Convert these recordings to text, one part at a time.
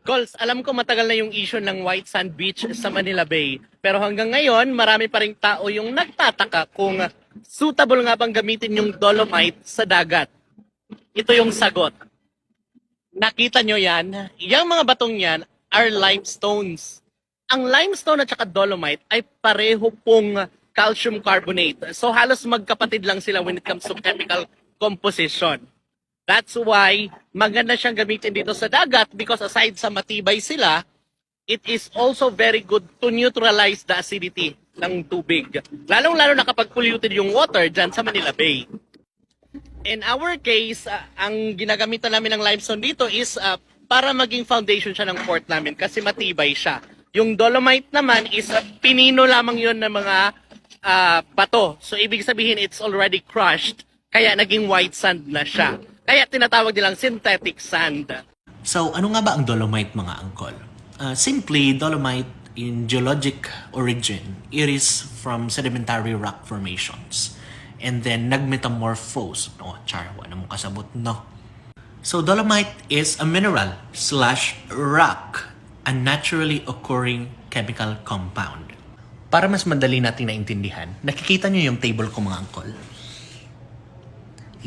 Cols, alam ko matagal na yung issue ng white sand beach sa Manila Bay. Pero hanggang ngayon, marami pa ring tao yung nagtataka kung suitable nga bang gamitin yung Dolomite sa dagat. Ito yung sagot. Nakita nyo yan? Yung mga batong yan are limestones. Ang limestone at saka Dolomite ay pareho pong calcium carbonate. So halos magkapatid lang sila when it comes to chemical composition. That's why maganda siyang gamitin dito sa dagat because aside sa matibay sila, it is also very good to neutralize the acidity ng tubig. Lalong-lalo na kapag polluted yung water dyan sa Manila Bay. In our case, ang ginagamitan namin ng limestone dito is para maging foundation siya ng fort namin kasi matibay siya. Yung Dolomite naman is pinino lamang yun ng mga bato. So ibig sabihin it's already crushed kaya naging white sand na siya. Kaya tinatawag nilang synthetic sand. So, ano nga ba ang Dolomite, mga angkol? Simply, Dolomite in geologic origin, it is from sedimentary rock formations. And then, nagmetamorphose. No, char, wala mong kasabot, no. So, Dolomite is a mineral slash rock, a naturally occurring chemical compound. Para mas madali natin naintindihan, nakikita nyo yung table ko, mga angkol?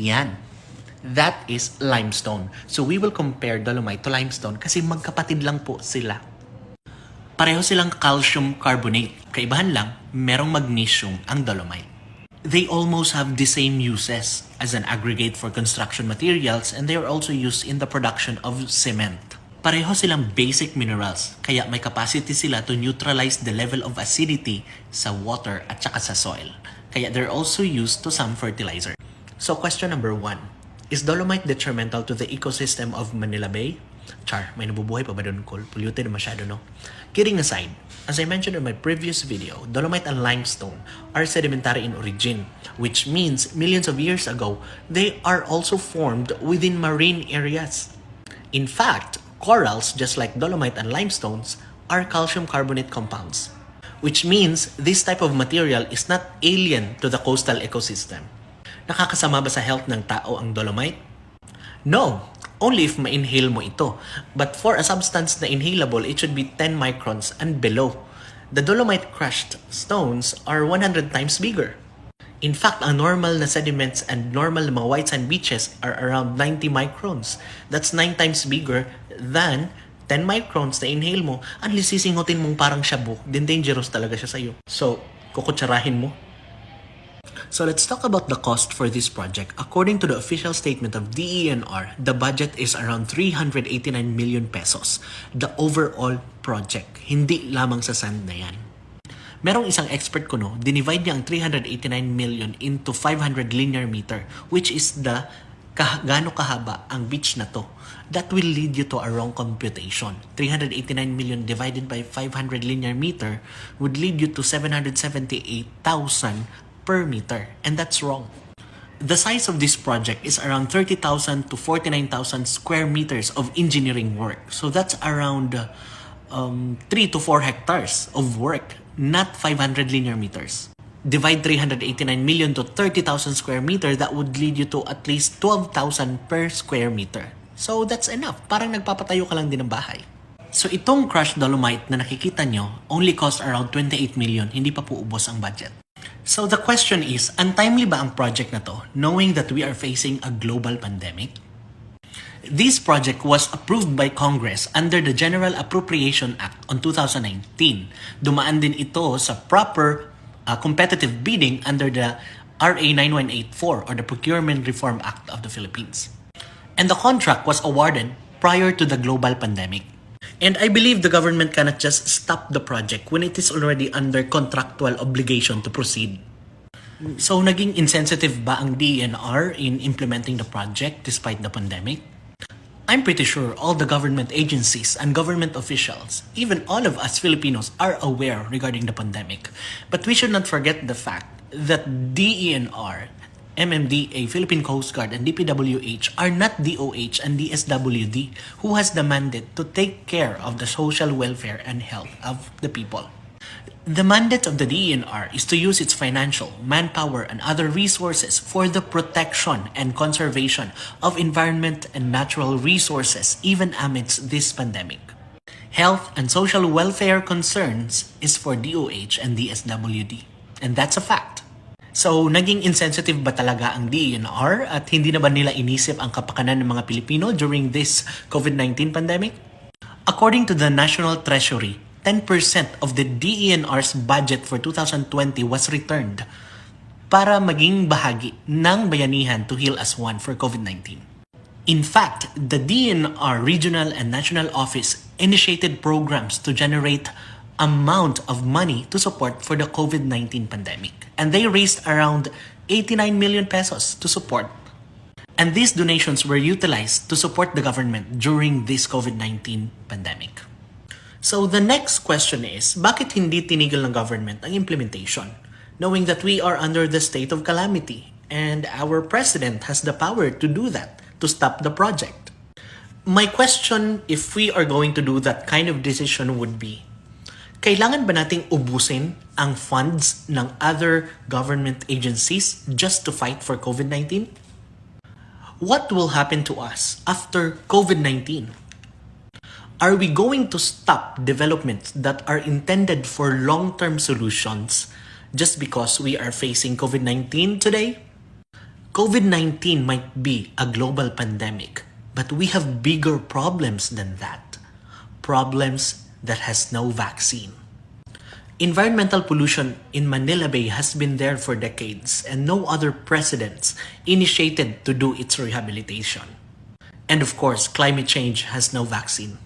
Yan. That is limestone. So we will compare Dolomite to limestone kasi magkapatid lang po sila. Pareho silang calcium carbonate. Kaibahan lang, merong magnesium ang Dolomite. They almost have the same uses as an aggregate for construction materials and they are also used in the production of cement. Pareho silang basic minerals kaya may capacity sila to neutralize the level of acidity sa water at saka sa soil. Kaya they're also used to some fertilizer. So question number 1. Is Dolomite detrimental to the ecosystem of Manila Bay? Char, may nabubuhay pa ba doon, Col? Polluted masyado, no? Kidding aside, as I mentioned in my previous video, Dolomite and limestone are sedimentary in origin, which means millions of years ago, they are also formed within marine areas. In fact, corals, just like Dolomite and limestones, are calcium carbonate compounds, which means this type of material is not alien to the coastal ecosystem. Nakakasama ba sa health ng tao ang Dolomite? No, only if ma-inhale mo ito. But for a substance na inhalable, it should be 10 microns and below. The Dolomite crushed stones are 100 times bigger. In fact, ang normal na sediments and normal na mga white sand beaches are around 90 microns. That's 9 times bigger than 10 microns na inhale mo. Unless sisingutin mong parang shabu, then dangerous talaga siya sa'yo. So, kukutsarahin mo. So let's talk about the cost for this project. According to the official statement of DENR, the budget is around 389 million pesos. The overall project, hindi lamang sa sand na yan. Merong isang expert ko, no, dinivide niya ang 389 million into 500 linear meter, which is the gaano kahaba ang beach na to. That will lead you to a wrong computation. 389 million divided by 500 linear meter would lead you to 778,000 per meter, and that's wrong. The size of this project is around 30,000 to 49,000 square meters of engineering work. So that's around 3 to 4 hectares of work, not 500 linear meters. Divide 389 million to 30,000 square meter, that would lead you to at least 12,000 per square meter. So that's enough. Parang nagpapatayo ka lang din ng bahay. So itong crushed Dolomite na nakikita nyo only cost around 28 million, hindi pa po ubos ang budget. So the question is, untimely ba ang project na to, knowing that we are facing a global pandemic? This project was approved by Congress under the General Appropriation Act on 2019. Dumaan din ito sa proper competitive bidding under the RA 9184 or the Procurement Reform Act of the Philippines. And the contract was awarded prior to the global pandemic. And I believe the government cannot just stop the project when it is already under contractual obligation to proceed. So, naging insensitive ba ang DENR in implementing the project despite the pandemic? I'm pretty sure all the government agencies and government officials, even all of us Filipinos, are aware regarding the pandemic. But we should not forget the fact that DENR, MMDA, Philippine Coast Guard, and DPWH are not DOH and DSWD, who has the mandate to take care of the social welfare and health of the people. The mandate of the DENR is to use its financial, manpower, and other resources for the protection and conservation of environment and natural resources even amidst this pandemic. Health and social welfare concerns is for DOH and DSWD. And that's a fact. So, naging insensitive ba talaga ang DENR at hindi na ba nila inisip ang kapakanan ng mga Pilipino during this COVID-19 pandemic? According to the National Treasury, 10% of the DENR's budget for 2020 was returned para maging bahagi ng bayanihan to heal as one for COVID-19. In fact, the DENR Regional and National Office initiated programs to generate amount of money to support for the COVID-19 pandemic. And they raised around 89 million pesos to support. And these donations were utilized to support the government during this COVID-19 pandemic. So the next question is, bakit hindi tinigil ng government ang implementation? Knowing that we are under the state of calamity and our president has the power to do that, to stop the project. My question, if we are going to do that kind of decision, would be, kailangan ba nating ubusin ang funds ng other government agencies just to fight for COVID-19? What will happen to us after COVID-19? Are we going to stop developments that are intended for long-term solutions just because we are facing COVID-19 today? COVID-19 might be a global pandemic, but we have bigger problems than that. Problems that has no vaccine. Environmental pollution in Manila Bay has been there for decades and no other presidents initiated to do its rehabilitation. And of course, climate change has no vaccine.